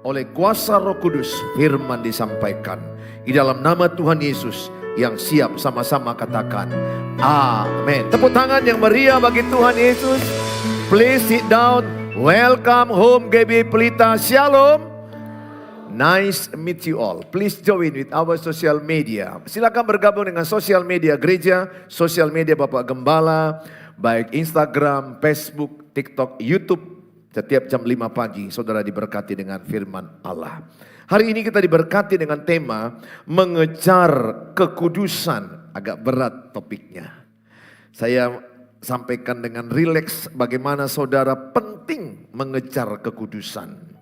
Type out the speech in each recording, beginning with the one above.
oleh kuasa Roh Kudus, firman disampaikan. Di dalam nama Tuhan Yesus yang siap sama-sama katakan amin. Tepuk tangan yang meriah bagi Tuhan Yesus. Please sit down. Welcome home GB Pelita. Shalom. Nice meet you all. Please join with our social media. Silakan bergabung dengan sosial media gereja, sosial media Bapak Gembala, baik Instagram, Facebook, TikTok, YouTube. Setiap jam 5 pagi saudara diberkati dengan firman Allah. Hari ini kita diberkati dengan tema mengejar kekudusan. Agak berat topiknya. Saya sampaikan dengan rileks bagaimana saudara penting mengejar kekudusan.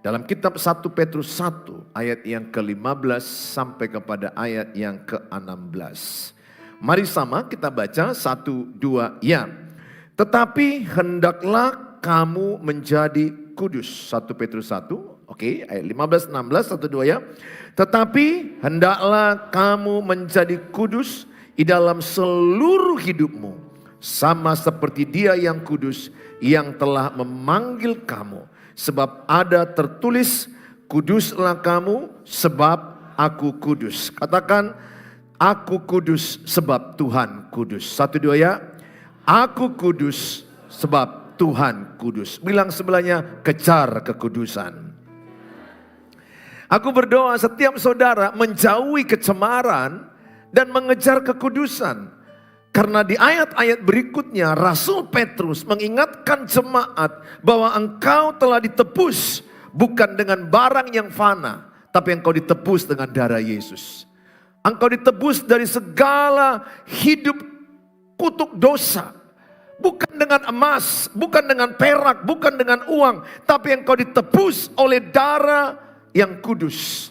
Dalam kitab 1 Petrus 1 ayat yang ke-15 sampai kepada ayat yang ke-16. Mari sama kita baca 1, 2 ya. Tetapi hendaklah kamu menjadi kudus. 1 Petrus 1, oke, ayat 15, 16, 1, 2 ya. Tetapi hendaklah kamu menjadi kudus di dalam seluruh hidupmu. Sama seperti Dia yang kudus yang telah memanggil kamu. Sebab ada tertulis, kuduslah kamu sebab aku kudus. Katakan, aku kudus sebab Tuhan kudus. 1, 2 ya. Aku kudus sebab Tuhan kudus. Bilang sebelahnya, kejar kekudusan. Aku berdoa setiap saudara menjauhi kecemaran dan mengejar kekudusan. Karena di ayat-ayat berikutnya Rasul Petrus mengingatkan jemaat bahwa engkau telah ditebus bukan dengan barang yang fana, tapi engkau ditebus dengan darah Yesus. Engkau ditebus dari segala hidup kutuk dosa. Bukan dengan emas, bukan dengan perak, bukan dengan uang. Tapi engkau ditebus oleh darah yang kudus.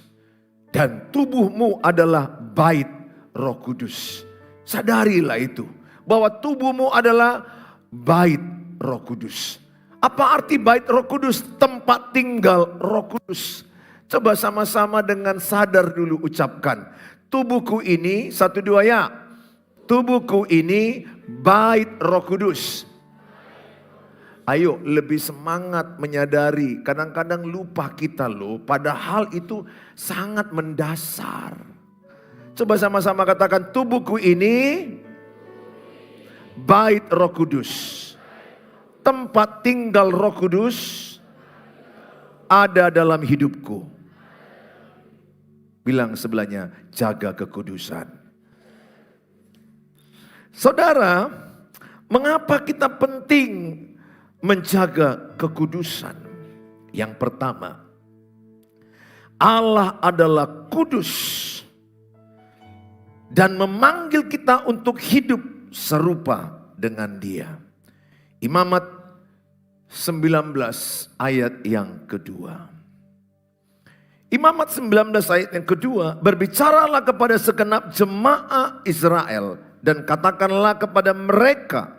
Dan tubuhmu adalah bait Roh Kudus. Sadarilah itu. Bahwa tubuhmu adalah bait Roh Kudus. Apa arti bait Roh Kudus? Tempat tinggal Roh Kudus. Coba sama-sama dengan sadar dulu ucapkan. Tubuhku ini, 1, 2 ya. Tubuhku ini bait Roh Kudus. Ayo lebih semangat menyadari. Kadang-kadang lupa kita loh. Padahal itu sangat mendasar. Coba sama-sama katakan, tubuhku ini bait Roh Kudus. Tempat tinggal Roh Kudus ada dalam hidupku. Bilang sebelahnya, jaga kekudusan. Saudara, mengapa kita penting menjaga kekudusan? Yang pertama, Allah adalah kudus dan memanggil kita untuk hidup serupa dengan Dia. Imamat 19 ayat yang kedua. Imamat 19 ayat yang kedua, berbicaralah kepada segenap jemaah Israel dan katakanlah kepada mereka,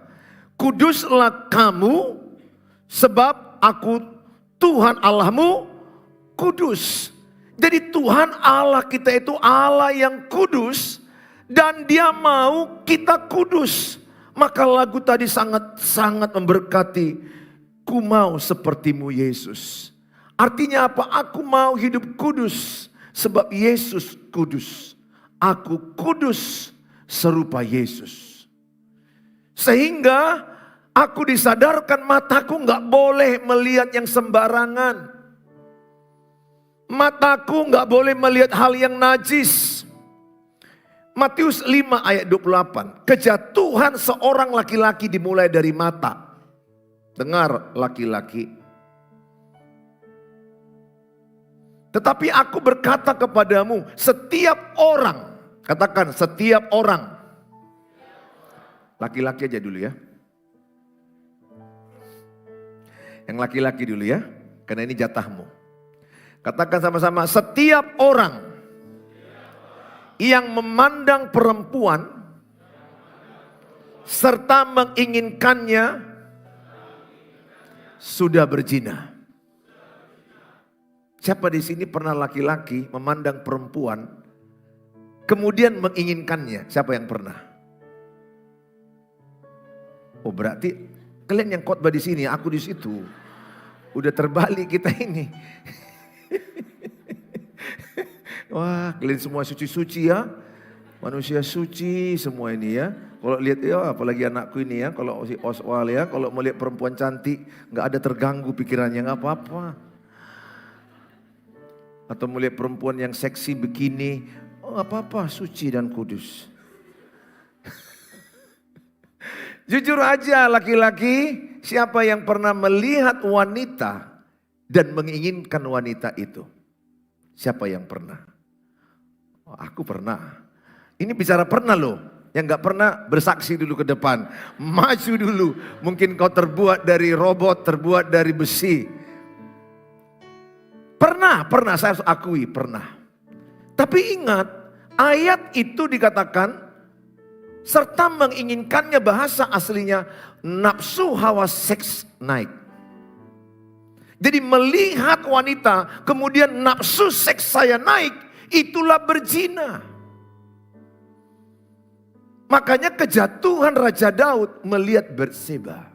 kuduslah kamu sebab aku Tuhan Allahmu kudus. Jadi Tuhan Allah kita itu Allah yang kudus dan Dia mau kita kudus. Maka lagu tadi sangat memberkati. Ku mau sepertimu Yesus. Artinya apa? Aku mau hidup kudus sebab Yesus kudus. Aku kudus serupa Yesus. Sehingga aku disadarkan mataku gak boleh melihat yang sembarangan. Mataku gak boleh melihat hal yang najis. Matius 5 ayat 28. Kejatuhan seorang laki-laki dimulai dari mata. Dengar laki-laki. Tetapi aku berkata kepadamu, setiap orang, katakan setiap orang. Laki-laki aja dulu ya. Yang laki-laki dulu ya, karena ini jatahmu. Katakan sama-sama, setiap orang yang memandang perempuan serta menginginkannya sudah berzina. Siapa di sini pernah laki-laki memandang perempuan kemudian menginginkannya? Siapa yang pernah? Oh berarti kalian yang khotbah di sini, aku di situ. Udah terbalik kita ini. Wah, kalian semua suci-suci ya. Manusia suci semua ini ya. Kalau lihat ya, apalagi anakku ini ya, kalau si Oswal ya, kalau melihat perempuan cantik, nggak ada terganggu pikirannya, nggak apa-apa. Atau melihat perempuan yang seksi begini, oh nggak apa-apa, suci dan kudus. Jujur aja laki-laki, siapa yang pernah melihat wanita dan menginginkan wanita itu? Siapa yang pernah? Oh, aku pernah. Ini bicara pernah loh. Yang gak pernah bersaksi dulu ke depan. Maju dulu. Mungkin kau terbuat dari robot, terbuat dari besi. Pernah saya harus akui pernah. Tapi ingat, ayat itu dikatakan serta menginginkannya, bahasa aslinya nafsu hawa seks naik. Jadi melihat wanita kemudian nafsu seks saya naik, itulah berzina. Makanya kejatuhan Raja Daud melihat Batseba.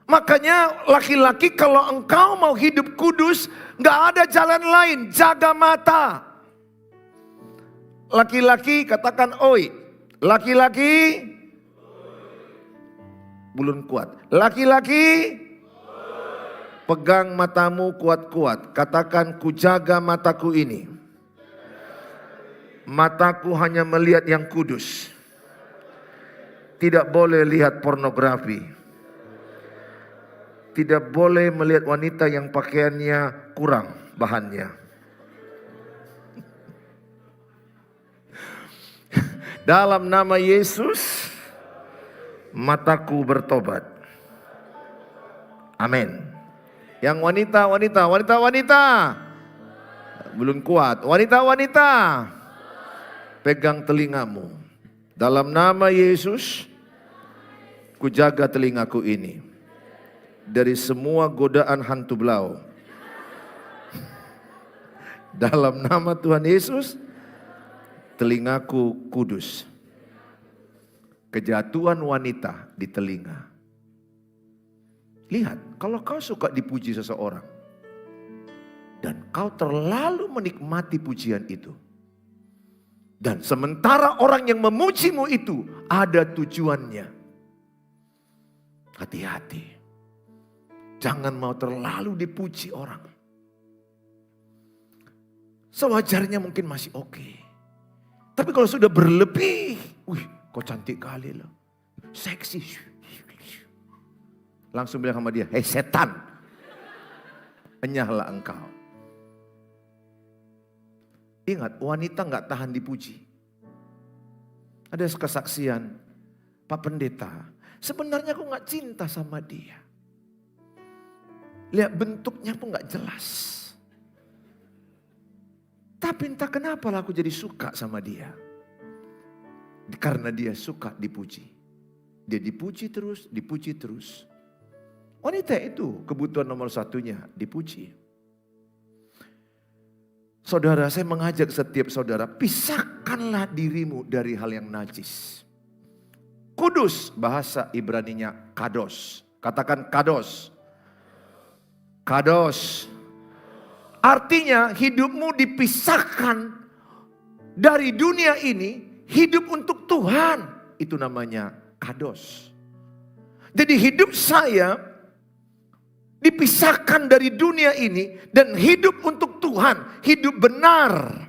Makanya laki-laki kalau engkau mau hidup kudus, gak ada jalan lain, jaga mata. Laki-laki katakan oi. Laki-laki belum kuat. Laki-laki pegang matamu kuat-kuat. Katakan, ku jaga mataku ini. Mataku hanya melihat yang kudus. Tidak boleh lihat pornografi. Tidak boleh melihat wanita yang pakaiannya kurang bahannya. Dalam nama Yesus, mataku bertobat. Amin. Yang wanita. Belum kuat. Wanita. Pegang telingamu. Dalam nama Yesus, ku jaga telingaku ini. Dari semua godaan hantu belau. Dalam nama Tuhan Yesus, telingaku kudus. Kejatuhan wanita di telinga. Lihat, kalau kau suka dipuji seseorang dan kau terlalu menikmati pujian itu, dan sementara orang yang memujimu itu ada tujuannya, hati-hati. Jangan mau terlalu dipuji orang. Sewajarnya mungkin masih oke. Tapi kalau sudah berlebih, wih kok cantik kali loh, seksi. Langsung bilang sama dia, hei setan, enyahlah engkau. Ingat, wanita gak tahan dipuji. Ada kesaksian, Pak Pendeta, sebenarnya aku gak cinta sama dia. Lihat bentuknya pun gak jelas. Tapi entah kenapa aku jadi suka sama dia. Karena dia suka dipuji. Dia dipuji terus. Wanita itu kebutuhan nomor satunya, dipuji. Saudara, saya mengajak setiap saudara, pisahkanlah dirimu dari hal yang najis. Kudus, bahasa Ibraninya kados. Katakan kados. Kados. Artinya hidupmu dipisahkan dari dunia ini, hidup untuk Tuhan. Itu namanya kados. Jadi hidup saya dipisahkan dari dunia ini dan hidup untuk Tuhan, hidup benar.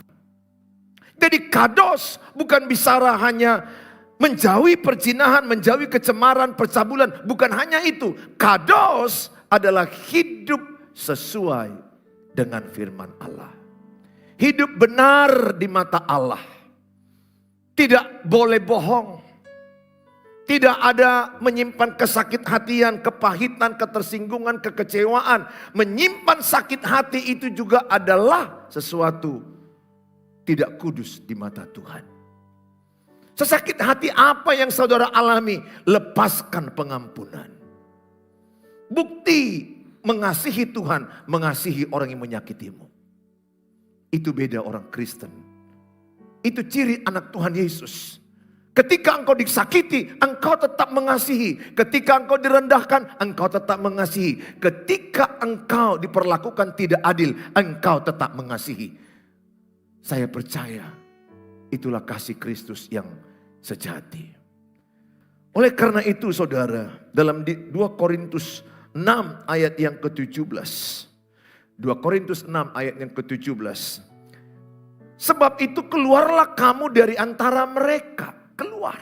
Jadi kados bukan bicara hanya menjauhi perzinahan, menjauhi kecemaran, percabulan, bukan hanya itu. Kados adalah hidup sesuai dengan firman Allah. Hidup benar di mata Allah. Tidak boleh bohong. Tidak ada menyimpan kesakit hatian, kepahitan, ketersinggungan, kekecewaan. Menyimpan sakit hati itu juga adalah sesuatu tidak kudus di mata Tuhan. Sesakit hati apa yang saudara alami? Lepaskan pengampunan. Bukti mengasihi Tuhan, mengasihi orang yang menyakitimu. Itu beda orang Kristen. Itu ciri anak Tuhan Yesus. Ketika engkau disakiti, engkau tetap mengasihi. Ketika engkau direndahkan, engkau tetap mengasihi. Ketika engkau diperlakukan tidak adil, engkau tetap mengasihi. Saya percaya itulah kasih Kristus yang sejati. Oleh karena itu saudara, dalam 2 Korintus 6 ayat yang ke-17. 2 Korintus 6 ayat yang ke-17. Sebab itu keluarlah kamu dari antara mereka. Keluar.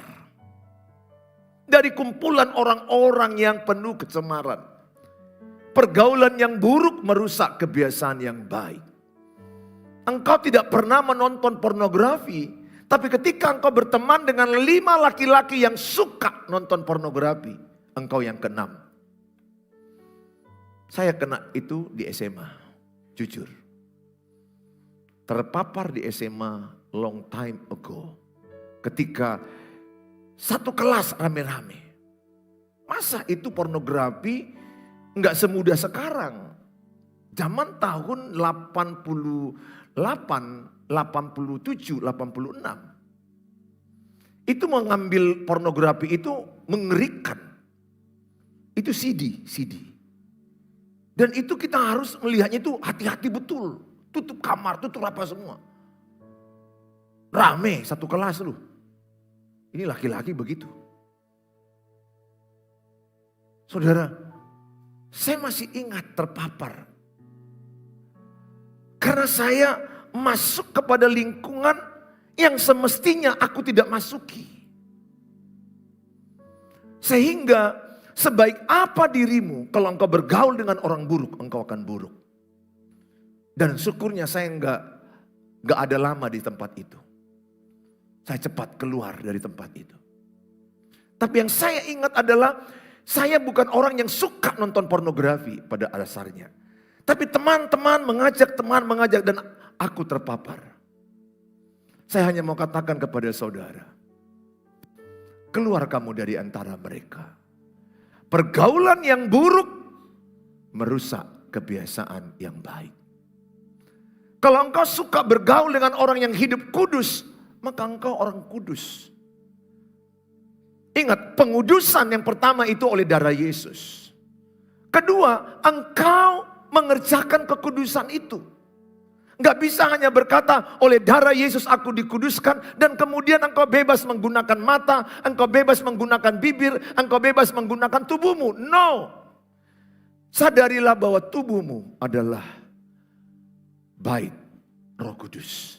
Dari kumpulan orang-orang yang penuh kecemaran. Pergaulan yang buruk merusak kebiasaan yang baik. Engkau tidak pernah menonton pornografi. Tapi ketika engkau berteman dengan 5 laki-laki yang suka nonton pornografi. Engkau yang ke-6. Saya kena itu di SMA. Jujur. Terpapar di SMA long time ago. Ketika satu kelas rame-rame. Masa itu pornografi enggak semudah sekarang. Zaman tahun 88, 87, 86. Itu mengambil pornografi itu mengerikan. Itu CD. Dan itu kita harus melihatnya itu hati-hati betul. Tutup kamar, tutup apa semua. Rame satu kelas lu. Ini laki-laki begitu. Saudara, saya masih ingat terpapar. Karena saya masuk kepada lingkungan yang semestinya aku tidak masuki. Sehingga sebaik apa dirimu, kalau engkau bergaul dengan orang buruk, engkau akan buruk. Dan syukurnya saya enggak ada lama di tempat itu. Saya cepat keluar dari tempat itu. Tapi yang saya ingat adalah saya bukan orang yang suka nonton pornografi pada dasarnya. Tapi teman-teman mengajak dan aku terpapar. Saya hanya mau katakan kepada saudara. Keluar kamu dari antara mereka. Pergaulan yang buruk merusak kebiasaan yang baik. Kalau engkau suka bergaul dengan orang yang hidup kudus, maka engkau orang kudus. Ingat, pengudusan yang pertama itu oleh darah Yesus. Kedua, engkau mengerjakan kekudusan itu. Gak bisa hanya berkata, oleh darah Yesus aku dikuduskan, dan kemudian engkau bebas menggunakan mata, engkau bebas menggunakan bibir, engkau bebas menggunakan tubuhmu. No. Sadarilah bahwa tubuhmu adalah bait Roh Kudus.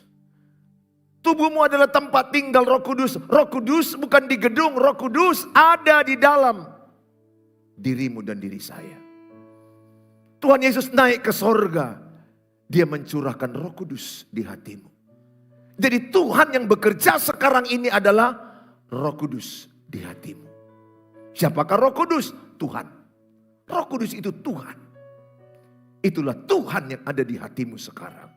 Tubuhmu adalah tempat tinggal Roh Kudus. Roh Kudus bukan di gedung, Roh Kudus ada di dalam dirimu dan diri saya. Tuhan Yesus naik ke sorga. Dia mencurahkan Roh Kudus di hatimu. Jadi Tuhan yang bekerja sekarang ini adalah Roh Kudus di hatimu. Siapakah Roh Kudus? Tuhan. Roh Kudus itu Tuhan. Itulah Tuhan yang ada di hatimu sekarang.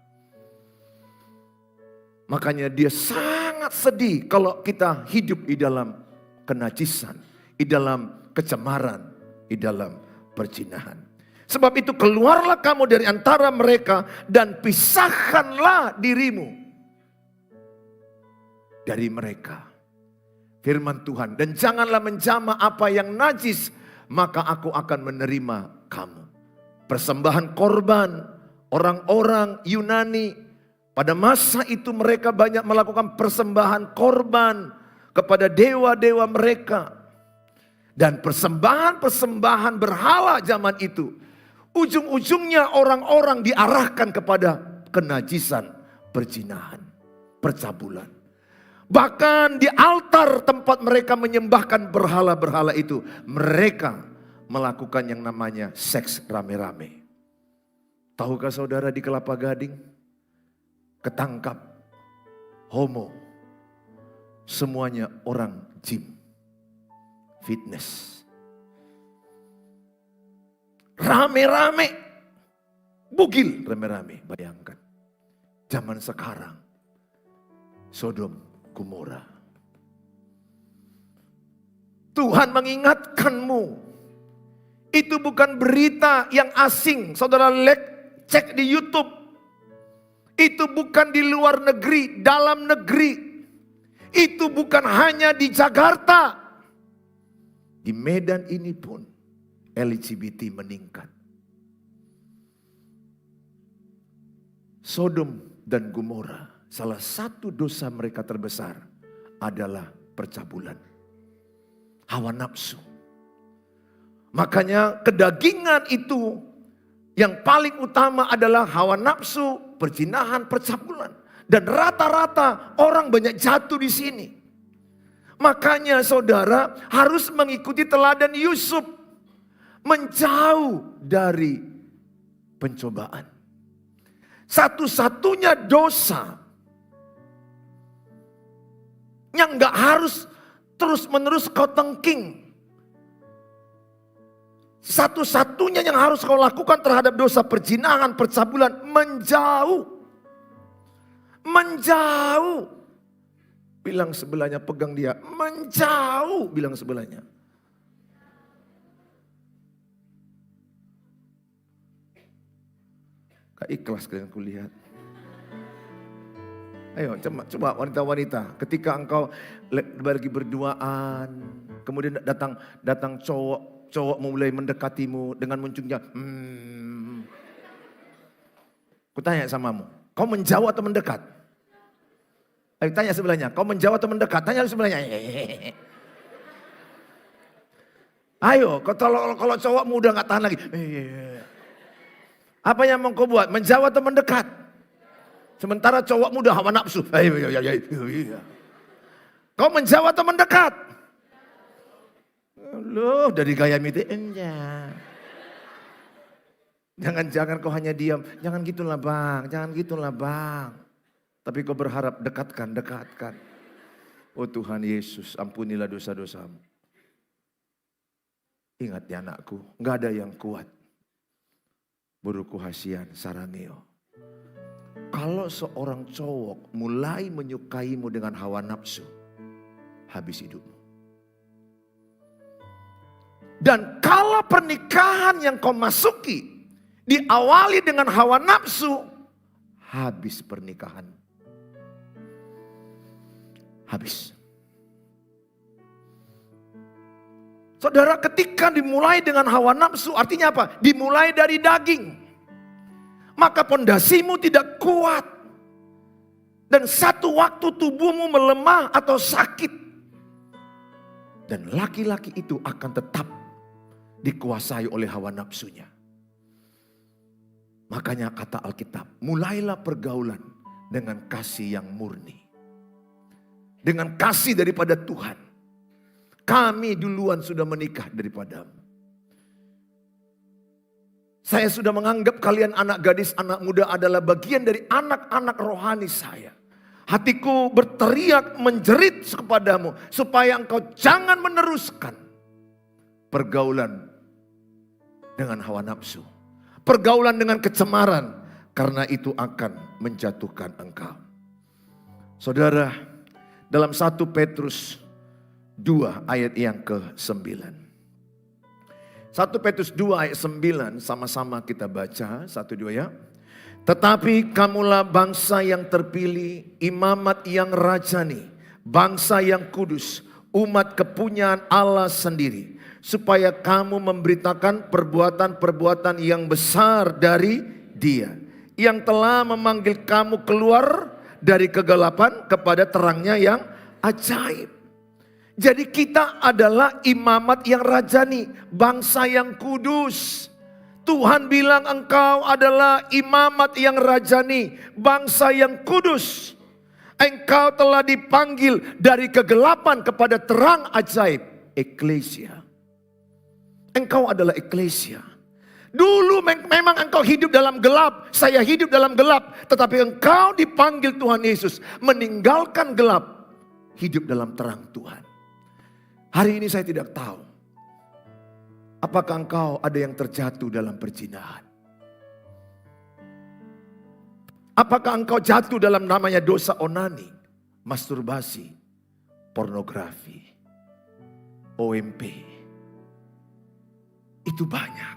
Makanya dia sangat sedih kalau kita hidup di dalam kenajisan, di dalam kecemaran, di dalam perzinahan. Sebab itu keluarlah kamu dari antara mereka dan pisahkanlah dirimu dari mereka. Firman Tuhan, dan janganlah menjamah apa yang najis, maka aku akan menerima kamu. Persembahan korban orang-orang Yunani pada masa itu mereka banyak melakukan persembahan korban kepada dewa-dewa mereka. Dan persembahan-persembahan berhala zaman itu ujung-ujungnya orang-orang diarahkan kepada kenajisan, perzinahan, percabulan. Bahkan di altar tempat mereka menyembahkan berhala-berhala itu, mereka melakukan yang namanya seks rame-rame. Tahukah saudara di Kelapa Gading ketangkap homo, semuanya orang gym, fitness. Rame-rame, bugil rame-rame, bayangkan. Zaman sekarang, Sodom, Gomora. Tuhan mengingatkanmu. Itu bukan berita yang asing. Saudara cek di YouTube. Itu bukan di luar negeri, dalam negeri. Itu bukan hanya di Jakarta. Di Medan ini pun LGBT meningkat. Sodom dan Gomora, salah satu dosa mereka terbesar adalah percabulan. Hawa nafsu. Makanya kedagingan itu yang paling utama adalah hawa nafsu, perzinahan, percabulan. Dan rata-rata orang banyak jatuh di sini. Makanya saudara harus mengikuti teladan Yusuf. Menjauh dari pencobaan. Satu-satunya dosa yang gak harus terus-menerus kau tengking. Satu-satunya yang harus kau lakukan terhadap dosa perzinahan, percabulan, menjauh. Menjauh. Bilang sebelahnya, pegang dia, menjauh, bilang sebelahnya. Gak ikhlas kalian kulihat. Ayo coba wanita-wanita, ketika engkau lagi berduaan, kemudian datang cowok mulai mendekatimu dengan munculnya, Kutanya samamu, kau menjauh atau mendekat? Ayo tanya sebelahnya, kau menjauh atau mendekat? Tanya sebelahnya. Ayo, kalau cowokmu udah gak tahan lagi. Apa yang mau kau buat? Menjauh atau mendekat? Sementara cowokmu udah hawa nafsu. Kau menjauh atau mendekat? Loh, dari gaya miti, enggak. Jangan kau hanya diam. Jangan gitulah bang. Tapi kau berharap dekatkan. Oh Tuhan Yesus, ampunilah dosa-dosamu. Ingat ya anakku, gak ada yang kuat. Buruku hasian sarangeo. Kalau seorang cowok mulai menyukaimu dengan hawa nafsu, habis hidupmu. Dan kalau pernikahan yang kau masuki diawali dengan hawa nafsu, habis pernikahan. Habis. Saudara, ketika dimulai dengan hawa nafsu, artinya apa? Dimulai dari daging. Maka pondasimu tidak kuat. Dan satu waktu tubuhmu melemah atau sakit. Dan laki-laki itu akan tetap dikuasai oleh hawa nafsunya. Makanya kata Alkitab, mulailah pergaulan dengan kasih yang murni. Dengan kasih daripada Tuhan. Kami duluan sudah menikah daripadamu. Saya sudah menganggap kalian anak gadis, anak muda adalah bagian dari anak-anak rohani saya. Hatiku berteriak menjerit kepadamu supaya engkau jangan meneruskan pergaulan dengan hawa nafsu. Pergaulan dengan kecemaran, karena itu akan menjatuhkan engkau. Saudara, dalam 1 Petrus 2 ayat yang ke-9. 1 Petrus 2 ayat 9 sama-sama kita baca 1-2 ya. Tetapi kamulah bangsa yang terpilih, imamat yang rajani, bangsa yang kudus, umat kepunyaan Allah sendiri. Supaya kamu memberitakan perbuatan-perbuatan yang besar dari Dia. Yang telah memanggil kamu keluar dari kegelapan kepada terangnya yang ajaib. Jadi kita adalah imamat yang rajani, bangsa yang kudus. Tuhan bilang engkau adalah imamat yang rajani, bangsa yang kudus. Engkau telah dipanggil dari kegelapan kepada terang ajaib, eklesia. Engkau adalah eklesia. Dulu memang engkau hidup dalam gelap, saya hidup dalam gelap. Tetapi engkau dipanggil Tuhan Yesus, meninggalkan gelap, hidup dalam terang Tuhan. Hari ini saya tidak tahu, apakah engkau ada yang terjatuh dalam perzinahan? Apakah engkau jatuh dalam namanya dosa onani, masturbasi, pornografi, OMP? Itu banyak.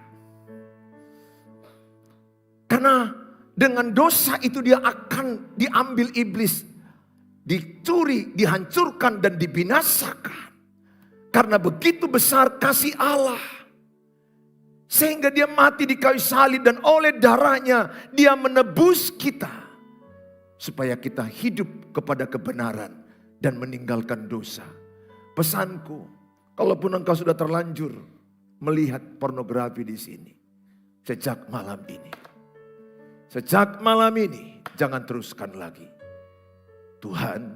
Karena dengan dosa itu dia akan diambil iblis dicuri, dihancurkan dan dibinasakan. Karena begitu besar kasih Allah. Sehingga dia mati di kayu salib dan oleh darahnya dia menebus kita. Supaya kita hidup kepada kebenaran dan meninggalkan dosa. Pesanku, kalaupun engkau sudah terlanjur melihat pornografi di sini. Sejak malam ini. Sejak malam ini jangan teruskan lagi. Tuhan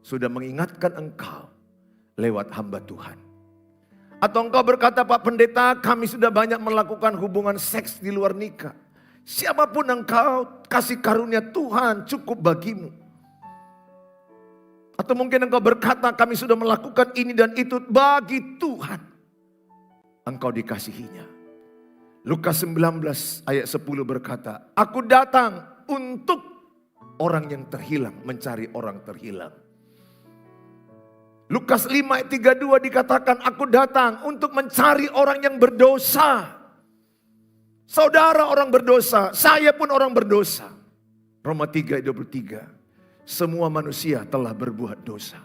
sudah mengingatkan engkau lewat hamba Tuhan. Atau engkau berkata, Pak Pendeta, kami sudah banyak melakukan hubungan seks di luar nikah. Siapapun engkau, kasih karunia Tuhan cukup bagimu. Atau mungkin engkau berkata, kami sudah melakukan ini dan itu bagi Tuhan. Engkau dikasihinya. Lukas 19 ayat 10 berkata, aku datang untuk orang yang terhilang, mencari orang terhilang. Lukas 5 ayat 32 dikatakan, aku datang untuk mencari orang yang berdosa. Saudara orang berdosa, saya pun orang berdosa. Roma 3 ayat 23. Semua manusia telah berbuat dosa.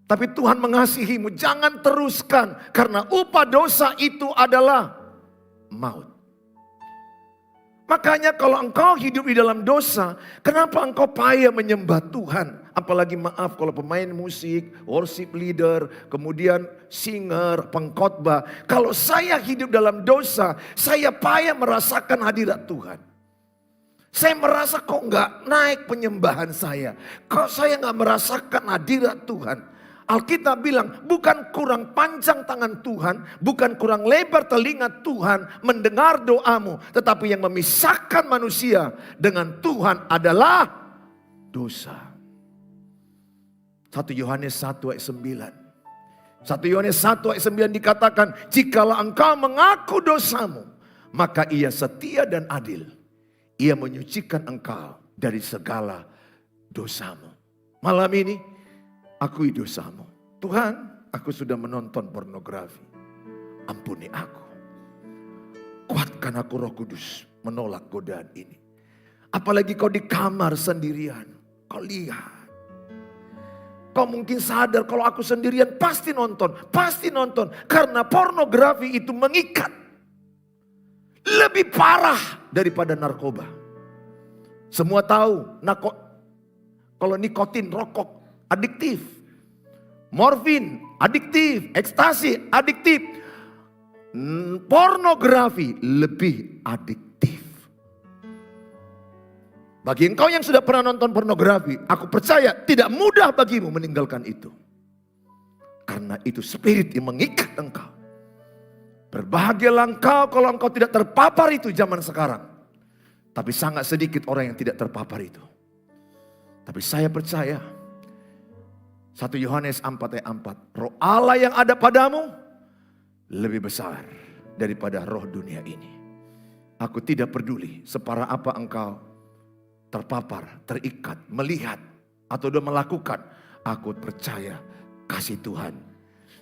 Tapi Tuhan mengasihimu, jangan teruskan. Karena upah dosa itu adalah maut. Makanya kalau engkau hidup di dalam dosa, kenapa engkau payah menyembah Tuhan? Apalagi maaf kalau pemain musik, worship leader, kemudian singer, pengkhotbah. Kalau saya hidup dalam dosa, saya payah merasakan hadirat Tuhan. Saya merasa kok nggak naik penyembahan saya. Kok saya nggak merasakan hadirat Tuhan. Alkitab bilang bukan kurang panjang tangan Tuhan. Bukan kurang lebar telinga Tuhan mendengar doamu. Tetapi yang memisahkan manusia dengan Tuhan adalah dosa. 1 Yohanes 1 ayat 9. 1 Yohanes 1 ayat 9 dikatakan, jikalau engkau mengaku dosamu, maka ia setia dan adil. Ia menyucikan engkau dari segala dosamu. Malam ini, akui dosamu. Tuhan, aku sudah menonton pornografi. Ampuni aku. Kuatkan aku Roh Kudus menolak godaan ini. Apalagi kau di kamar sendirian. Kau lihat. Kau mungkin sadar kalau aku sendirian pasti nonton. Pasti nonton. Karena pornografi itu mengikat. Lebih parah daripada narkoba. Semua tahu kalau nikotin, rokok adiktif. Morfin adiktif, ekstasi adiktif. Pornografi lebih adiktif. Bagi engkau yang sudah pernah nonton pornografi, aku percaya tidak mudah bagimu meninggalkan itu. Karena itu spirit yang mengikat engkau. Berbahagialah engkau kalau engkau tidak terpapar itu zaman sekarang. Tapi sangat sedikit orang yang tidak terpapar itu. Tapi saya percaya 1 Yohanes 4 ayat 4. Roh Allah yang ada padamu lebih besar daripada roh dunia ini. Aku tidak peduli separah apa engkau terpapar, terikat, melihat atau sudah melakukan. Aku percaya kasih Tuhan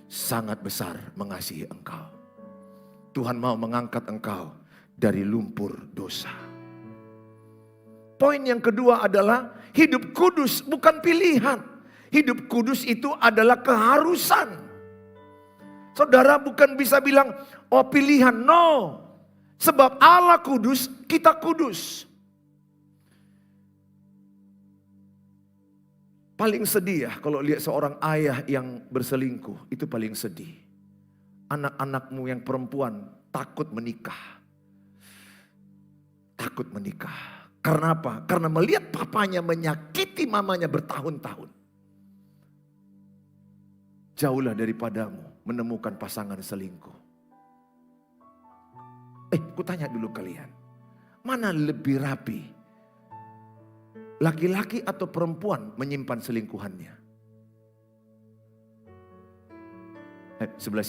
sangat besar mengasihi engkau. Tuhan mau mengangkat engkau dari lumpur dosa. Poin yang kedua adalah hidup kudus bukan pilihan. Hidup kudus itu adalah keharusan. Saudara bukan bisa bilang, oh pilihan. No. Sebab Allah kudus, kita kudus. Paling sedih ya kalau lihat seorang ayah yang berselingkuh. Itu paling sedih. Anak-anakmu yang perempuan takut menikah. Takut menikah. Karena apa? Karena melihat papanya menyakiti mamanya bertahun-tahun. Jauhlah daripadamu menemukan pasangan selingkuh. Kutanya dulu kalian. Mana lebih rapi? Laki-laki atau perempuan menyimpan selingkuhannya? Sebelah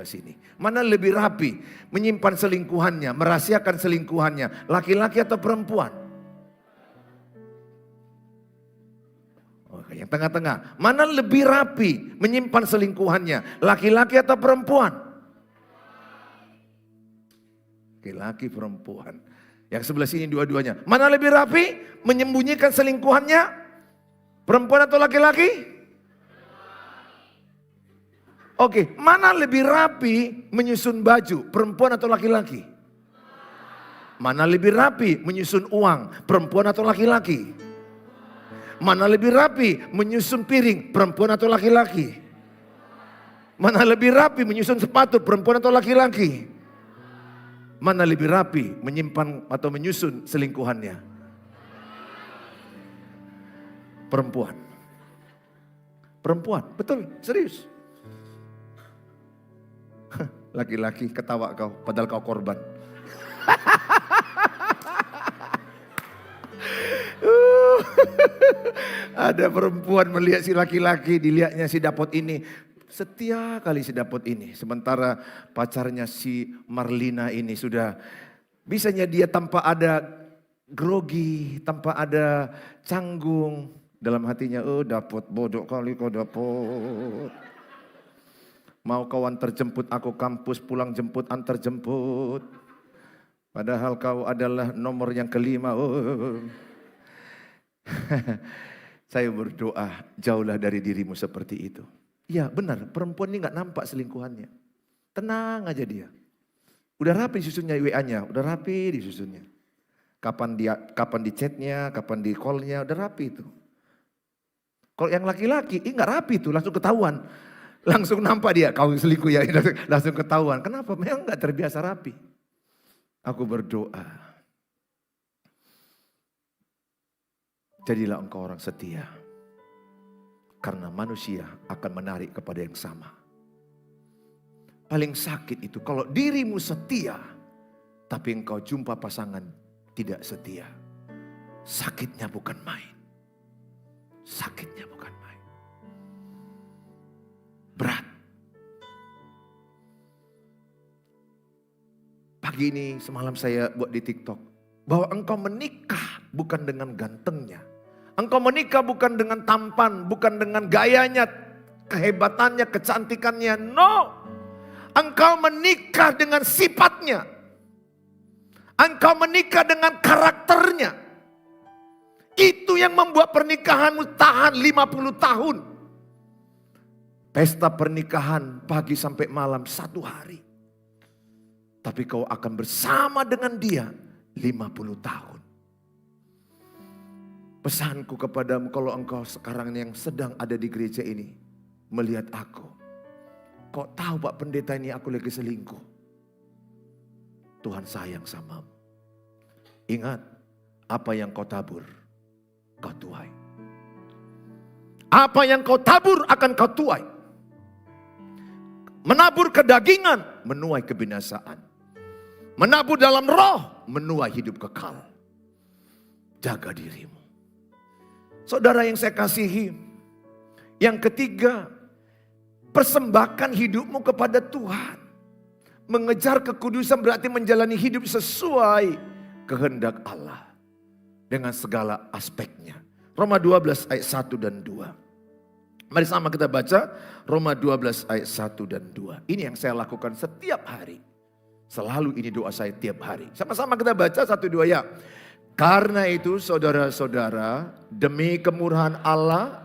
sini. Mana lebih rapi menyimpan selingkuhannya, merahasiakan selingkuhannya, laki-laki atau perempuan? Oke, yang tengah-tengah. Mana lebih rapi menyimpan selingkuhannya, laki-laki atau perempuan? Laki-laki, perempuan. Yang sebelah sini dua-duanya. Mana lebih rapi menyembunyikan selingkuhannya? Perempuan atau laki-laki? Oke, mana lebih rapi menyusun baju, perempuan atau laki-laki? Mana lebih rapi menyusun uang, perempuan atau laki-laki? Mana lebih rapi menyusun piring, perempuan atau laki-laki? Mana lebih rapi menyusun sepatu, perempuan atau laki-laki? Mana lebih rapi menyimpan atau menyusun selingkuhannya? Perempuan. Perempuan, betul, serius. Laki-laki ketawa kau, padahal kau korban. Ada perempuan melihat si laki-laki, dilihatnya si dapat ini. Setia kali si dapat ini. Sementara pacarnya si Marlina ini sudah, bisanya dia tanpa ada grogi, tanpa ada canggung. Dalam hatinya, oh dapat, bodoh kali kau dapat. Mau kau antar jemput aku kampus, pulang jemput, antar jemput. Padahal kau adalah nomor yang kelima. Oh. Saya berdoa, jauhlah dari dirimu seperti itu. Ya benar, perempuan ini gak nampak selingkuhannya. Tenang aja dia. Udah rapi disusunnya WA-nya, udah rapi disusunnya. Kapan di chatnya, kapan di call-nya, udah rapi itu. Kalau yang laki-laki, ini gak rapi itu, langsung ketahuan. Langsung nampak dia, kau selingkuh ya, langsung ketahuan. Kenapa? Memang gak terbiasa rapi. Aku berdoa. Jadilah engkau orang setia. Karena manusia akan menarik kepada yang sama. Paling sakit itu kalau dirimu setia, tapi engkau jumpa pasangan tidak setia. Sakitnya bukan main. Sakitnya bukan main. Berat. Pagi ini semalam saya buat di TikTok. Bahwa engkau menikah bukan dengan gantengnya. Engkau menikah bukan dengan tampan, bukan dengan gayanya, kehebatannya, kecantikannya. No. Engkau menikah dengan sifatnya. Engkau menikah dengan karakternya. Itu yang membuat pernikahanmu tahan 50 tahun. Pesta pernikahan pagi sampai malam 1 hari. Tapi kau akan bersama dengan dia 50 tahun. Pesanku kepadamu, kalau engkau sekarang yang sedang ada di gereja ini melihat aku. Kok tahu Pak Pendeta ini aku lagi selingkuh. Tuhan sayang samamu. Ingat, apa yang kau tabur, kau tuai. Apa yang kau tabur akan kau tuai. Menabur kedagingan, menuai kebinasaan. Menabur dalam roh, menuai hidup kekal. Jaga dirimu. Saudara yang saya kasihi, yang ketiga, persembahkan hidupmu kepada Tuhan. Mengejar kekudusan berarti menjalani hidup sesuai kehendak Allah. Dengan segala aspeknya. Roma 12 ayat 1 dan 2. Mari sama kita baca Roma 12 ayat 1 dan 2. Ini yang saya lakukan setiap hari. Selalu ini doa saya tiap hari. Sama-sama kita baca 1, 2 ya. Karena itu saudara-saudara, demi kemurahan Allah,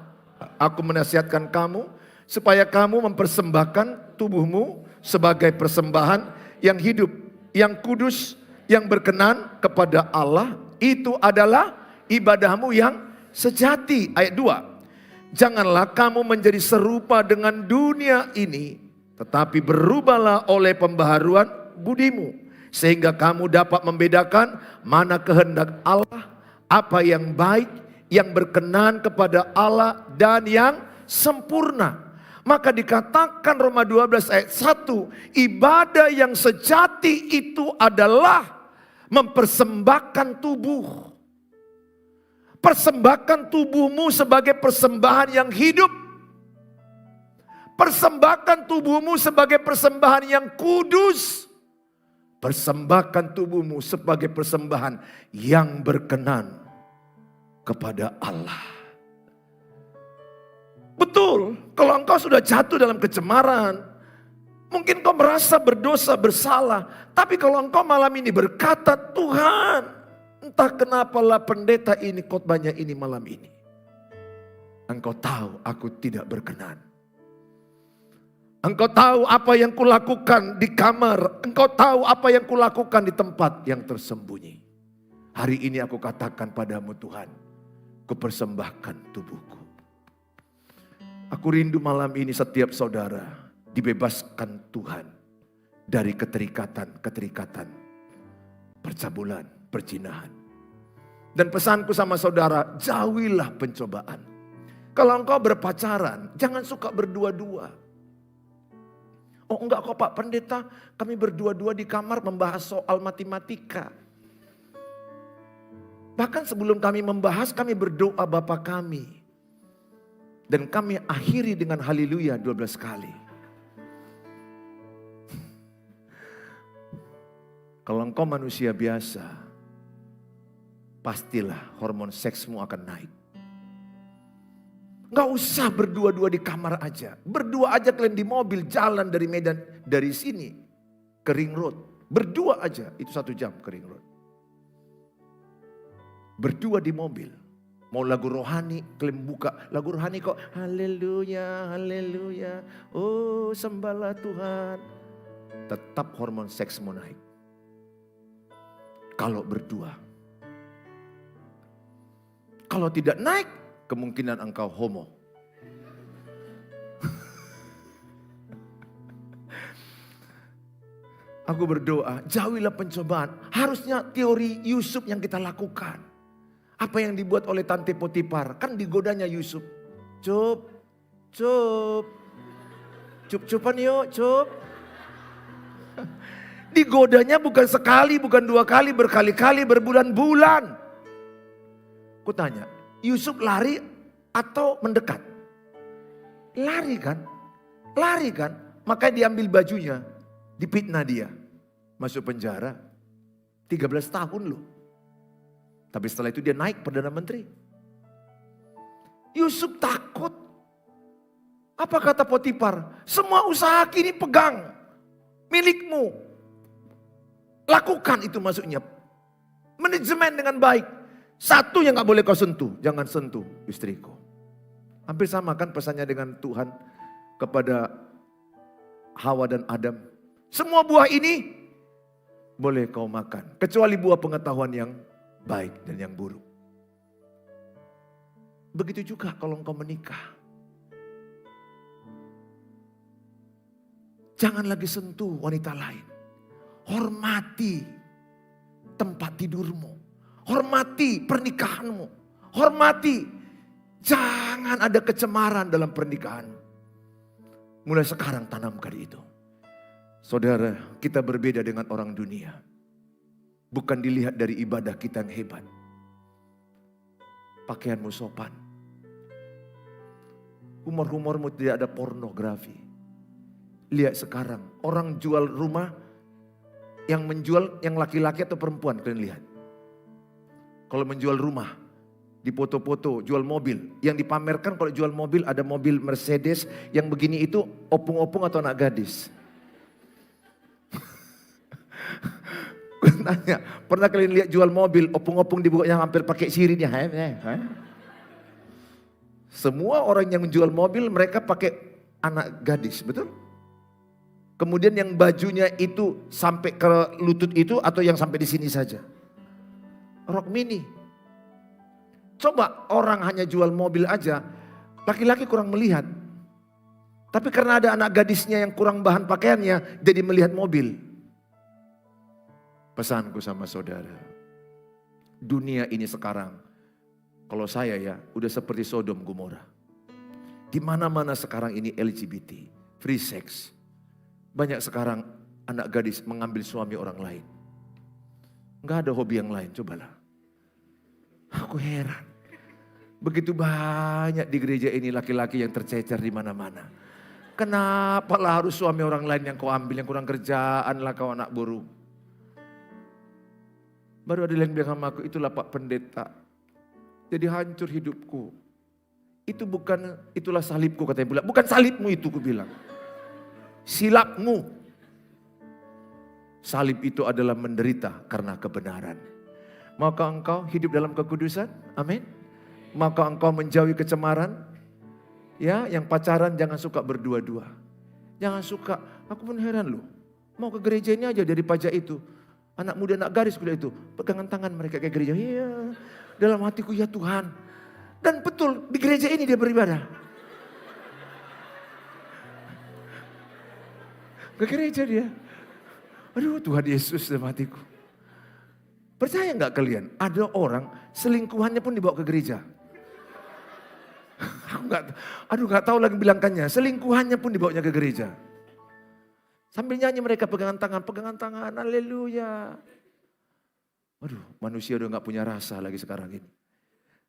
aku menasihatkan kamu supaya kamu mempersembahkan tubuhmu sebagai persembahan yang hidup, yang kudus, yang berkenan kepada Allah. Itu adalah ibadahmu yang sejati. Ayat 2. Janganlah kamu menjadi serupa dengan dunia ini, tetapi berubahlah oleh pembaharuan budimu. Sehingga kamu dapat membedakan mana kehendak Allah, apa yang baik, yang berkenan kepada Allah dan yang sempurna. Maka dikatakan Roma 12 ayat 1, ibadah yang sejati itu adalah mempersembahkan tubuh. Persembahkan tubuhmu sebagai persembahan yang hidup. Persembahkan tubuhmu sebagai persembahan yang kudus. Persembahkan tubuhmu sebagai persembahan yang berkenan kepada Allah. Betul, kalau engkau sudah jatuh dalam kecemaran, mungkin kau merasa berdosa, bersalah. Tapi kalau engkau malam ini berkata, Tuhan, entah kenapalah pendeta ini khotbahnya ini malam ini. Engkau tahu aku tidak berkenan. Engkau tahu apa yang kulakukan di kamar. Engkau tahu apa yang kulakukan di tempat yang tersembunyi. Hari ini aku katakan padamu Tuhan, kupersembahkan tubuhku. Aku rindu malam ini setiap saudara dibebaskan Tuhan dari keterikatan-keterikatan, percabulan, perzinahan. Dan pesanku sama saudara, jauhilah pencobaan. Kalau engkau berpacaran, jangan suka berdua-dua. Oh enggak kok Pak Pendeta, kami berdua-dua di kamar membahas soal matematika. Bahkan sebelum kami membahas, kami berdoa Bapa kami. Dan kami akhiri dengan haleluya 12 kali. Kalau engkau manusia biasa, pastilah hormon seksmu akan naik. Gak usah berdua-dua di kamar aja. Berdua aja kalian di mobil jalan dari Medan. Dari sini ke Ring Road. Berdua aja itu 1 jam ke Ring Road. Berdua di mobil. Mau lagu rohani kalian buka. Lagu rohani kok haleluya, haleluya. Oh sembahlah Tuhan. Tetap hormon seksmu naik. Kalau berdua. Kalau tidak naik, kemungkinan engkau homo. Aku berdoa, jauhilah pencobaan. Harusnya teori Yusuf yang kita lakukan. Apa yang dibuat oleh Tante Potifar, kan digodanya Yusuf. Cup, cup-cupan yuk, cup. Digodanya bukan sekali, bukan 2 kali, berkali-kali, berbulan-bulan. Ku tanya, Yusuf lari atau mendekat? Lari kan? Lari kan? Makanya diambil bajunya, dipitnah dia. Masuk penjara, 13 tahun loh. Tapi setelah itu dia naik Perdana Menteri. Yusuf takut. Apa kata Potifar? Semua usaha kini pegang. Milikmu. Lakukan itu maksudnya. Manajemen dengan baik. Satu yang gak boleh kau sentuh, jangan sentuh istriku. Hampir sama kan pesannya dengan Tuhan kepada Hawa dan Adam. Semua buah ini boleh kau makan, kecuali buah pengetahuan yang baik dan yang buruk. Begitu juga kalau engkau menikah. Jangan lagi sentuh wanita lain. Hormati tempat tidurmu. Hormati pernikahanmu. Hormati. Jangan ada kecemaran dalam pernikahan. Mulai sekarang tanamkan itu. Saudara, kita berbeda dengan orang dunia. Bukan dilihat dari ibadah kita yang hebat. Pakaianmu sopan. Humor-humormu tidak ada pornografi. Lihat sekarang, orang jual rumah, yang menjual yang laki-laki atau perempuan, kalian lihat. Kalau menjual rumah, di foto-foto, jual mobil. Yang dipamerkan kalau jual mobil, ada mobil Mercedes yang begini itu opung-opung atau anak gadis. Nanya, pernah kalian lihat jual mobil, opung-opung dibuka yang hampir pakai siripnya? Semua orang yang menjual mobil mereka pakai anak gadis, betul? Kemudian yang bajunya itu sampai ke lutut itu atau yang sampai di sini saja? Rok mini. Coba orang hanya jual mobil aja, laki-laki kurang melihat. Tapi karena ada anak gadisnya yang kurang bahan pakaiannya, jadi melihat mobil. Pesanku sama saudara, dunia ini sekarang, kalau saya ya, udah seperti Sodom Gomora. Di mana-mana sekarang ini LGBT, free sex. Banyak sekarang anak gadis mengambil suami orang lain. Enggak ada hobi yang lain, cobalah. Aku heran. Begitu banyak di gereja ini laki-laki yang tercecer di mana-mana. Kenapa lah harus suami orang lain yang kau ambil, yang kurang kerjaan lah kau anak burung. Baru ada yang bilang sama aku, itulah Pak Pendeta. Jadi hancur hidupku. Itulah salibku katanya pula. Bukan salibmu itu ku bilang. Silapmu. Salib itu adalah menderita karena kebenaran. Maukah engkau hidup dalam kekudusan? Amin. Maukah engkau menjauhi kecemaran? Ya, yang pacaran jangan suka berdua-dua. Jangan suka, aku pun heran loh. Mau ke gereja ini aja dari pajak itu. Anak muda, anak garis kuda itu. Pegangan tangan mereka kayak gereja. Iya, dalam hatiku ya Tuhan. Dan betul, di gereja ini dia beribadah. Ke gereja dia. Aduh Tuhan Yesus dalam hatiku. Percaya nggak kalian? Ada orang selingkuhannya pun dibawa ke gereja. Aku nggak tahu lagi bilangkannya. Selingkuhannya pun dibawanya ke gereja. Sambil nyanyi mereka pegangan tangan, haleluya. Waduh, manusia udah nggak punya rasa lagi sekarang ini.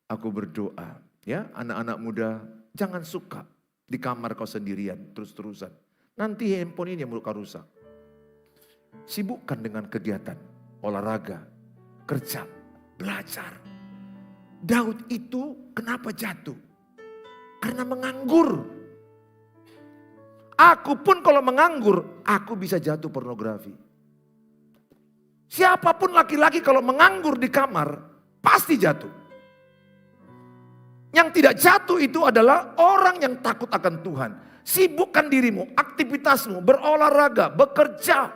Aku berdoa, ya anak-anak muda, jangan suka di kamar kau sendirian terus-terusan. Nanti handphone ini yang kau rusak. Sibukkan dengan kegiatan, olahraga, kerja, belajar. Daud itu kenapa jatuh? Karena menganggur. Aku pun kalau menganggur, aku bisa jatuh pornografi. Siapapun laki-laki kalau menganggur di kamar, pasti jatuh. Yang tidak jatuh itu adalah orang yang takut akan Tuhan. Sibukkan dirimu, aktivitasmu, berolahraga, bekerja.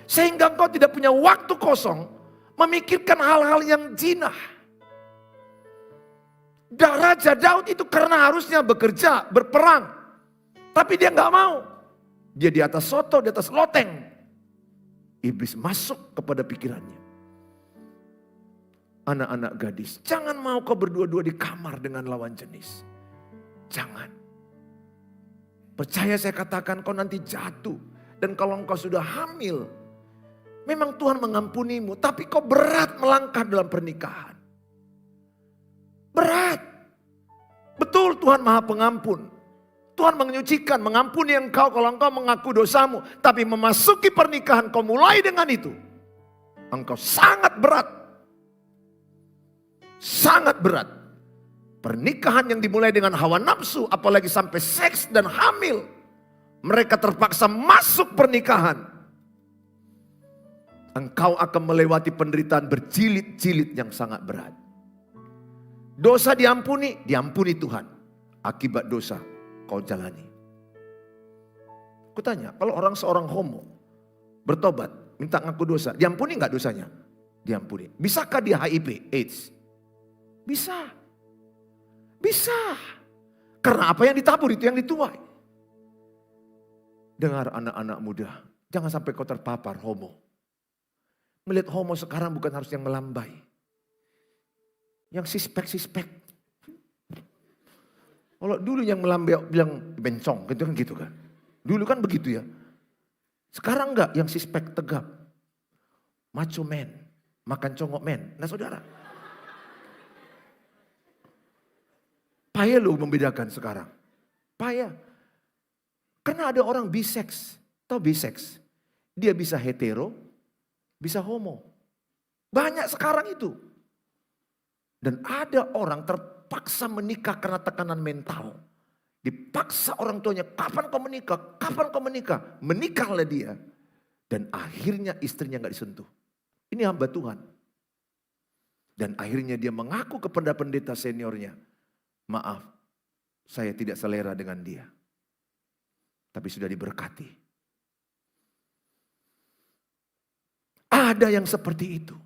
Sehingga engkau tidak punya waktu kosong memikirkan hal-hal yang jinah. Raja Daud itu karena harusnya bekerja, berperang. Tapi dia nggak mau. Dia di atas soto, di atas loteng. Iblis masuk kepada pikirannya. Anak-anak gadis, jangan mau kau berdua-dua di kamar dengan lawan jenis. Jangan. Percaya saya katakan kau nanti jatuh. Dan kalau engkau sudah hamil, memang Tuhan mengampunimu. Tapi kau berat melangkah dalam pernikahan. Berat. Betul Tuhan Maha Pengampun. Tuhan menyucikan, mengampuni engkau kalau engkau mengaku dosamu. Tapi memasuki pernikahan kau mulai dengan itu. Engkau sangat berat. Sangat berat. Pernikahan yang dimulai dengan hawa nafsu, apalagi sampai seks dan hamil. Mereka terpaksa masuk pernikahan. Engkau akan melewati penderitaan berjilid-jilid yang sangat berat. Dosa diampuni, diampuni Tuhan. Akibat dosa kau jalani. Kutanya, kalau seorang homo bertobat, minta ngaku dosa, diampuni nggak dosanya? Diampuni. Bisakah dia HIV, AIDS? Bisa. Bisa. Karena apa yang ditabur itu yang dituai. Dengar anak-anak muda, jangan sampai kau terpapar homo. Melihat homo sekarang bukan harus yang melambai. Yang sispek. Kalau dulu yang melambai bilang bencong, gitu kan. Dulu kan begitu ya. Sekarang enggak, yang sispek tegap. Macho man, makan congok man. Nah saudara. Payah lu membedakan sekarang. Payah. Karena ada orang bisex. Tahu bisex? Dia bisa hetero, bisa homo. Banyak sekarang itu. Dan ada orang terpaksa menikah karena tekanan mental. Dipaksa orang tuanya, kapan kau menikah? Kapan kau menikah? Menikahlah dia. Dan akhirnya istrinya gak disentuh. Ini hamba Tuhan. Dan akhirnya dia mengaku kepada pendeta seniornya. Maaf, saya tidak selera dengan dia. Tapi sudah diberkati. Ada yang seperti itu.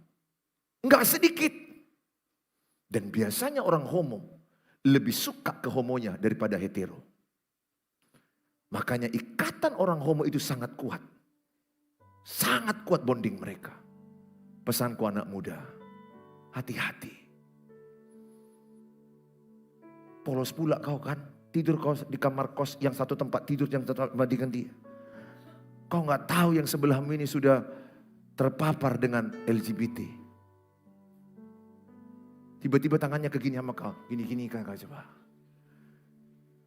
Enggak sedikit. Dan biasanya orang homo lebih suka ke homonya daripada hetero. Makanya ikatan orang homo itu sangat kuat. Sangat kuat bonding mereka. Pesanku anak muda, hati-hati. Polos pula kau kan, tidur kau di kamar kos yang satu tempat tidur yang dengan dia. Kau nggak tahu yang sebelahmu ini sudah terpapar dengan LGBT. Tiba-tiba tangannya kegini sama kau. Gini-gini kan kau coba.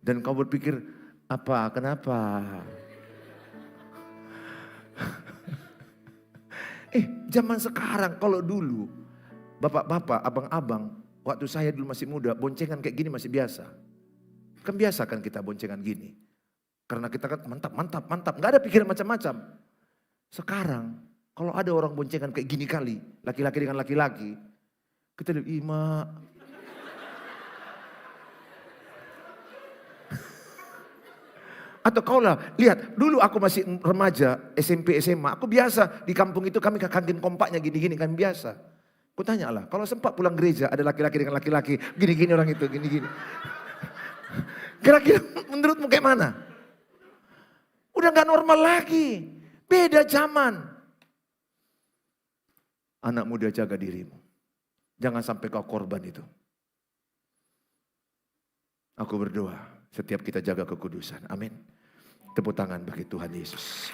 Dan kau berpikir, apa, kenapa? Zaman sekarang kalau dulu. Bapak-bapak, abang-abang. Waktu saya dulu masih muda, boncengan kayak gini masih biasa. Kan biasa kan kita boncengan gini. Karena kita kan mantap. Gak ada pikiran macam-macam. Sekarang, kalau ada orang boncengan kayak gini kali. Laki-laki dengan laki-laki. Kita lihat, mak. Atau kaulah, lihat, dulu aku masih remaja, SMP, SMA, aku biasa di kampung itu kami ke kantin kompaknya gini-gini, kami biasa. Aku tanya lah, kalau sempat pulang gereja ada laki-laki dengan laki-laki, gini-gini orang itu, gini-gini. Kira-kira menurutmu kayak mana? Udah gak normal lagi, beda zaman. Anak muda, jaga dirimu. Jangan sampai kau korban itu. Aku berdoa, setiap kita jaga kekudusan. Amin. Tepuk tangan bagi Tuhan Yesus.